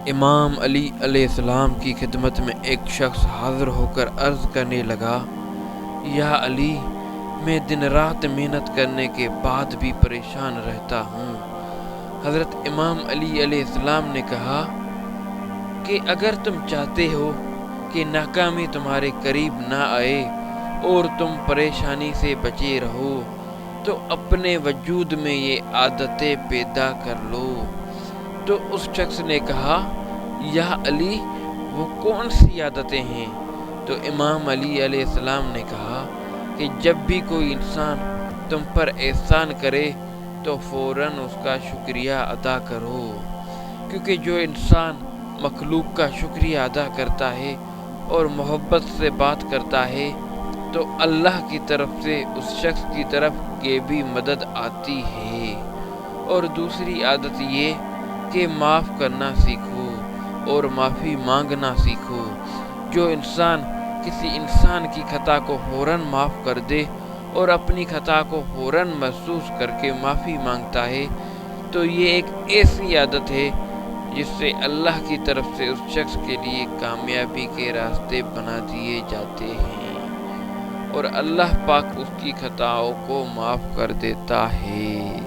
امام علی علیہ السلام کی خدمت میں ایک شخص حاضر ہو کر عرض کرنے لگا، یا علی، میں دن رات محنت کرنے کے بعد بھی پریشان رہتا ہوں۔ حضرت امام علی علیہ السلام نے کہا کہ اگر تم چاہتے ہو کہ ناکامی تمہارے قریب نہ آئے اور تم پریشانی سے بچے رہو تو اپنے وجود میں یہ عادتیں پیدا کر لو۔ تو اس شخص نے کہا، یا علی، وہ کون سی عادتیں ہیں؟ تو امام علی علیہ السلام نے کہا کہ جب بھی کوئی انسان تم پر احسان کرے تو فوراً اس کا شکریہ ادا کرو، کیونکہ جو انسان مخلوق کا شکریہ ادا کرتا ہے اور محبت سے بات کرتا ہے تو اللہ کی طرف سے اس شخص کی طرف یہ بھی مدد آتی ہے۔ اور دوسری عادت یہ کہ معاف کرنا سیکھو اور معافی مانگنا سیکھو۔ جو انسان کسی انسان کی خطا کو فوراً معاف کر دے اور اپنی خطا کو فوراً محسوس کر کے معافی مانگتا ہے تو یہ ایک ایسی عادت ہے جس سے اللہ کی طرف سے اس شخص کے لیے کامیابی کے راستے بنا دیے جاتے ہیں اور اللہ پاک اس کی خطاؤں کو معاف کر دیتا ہے۔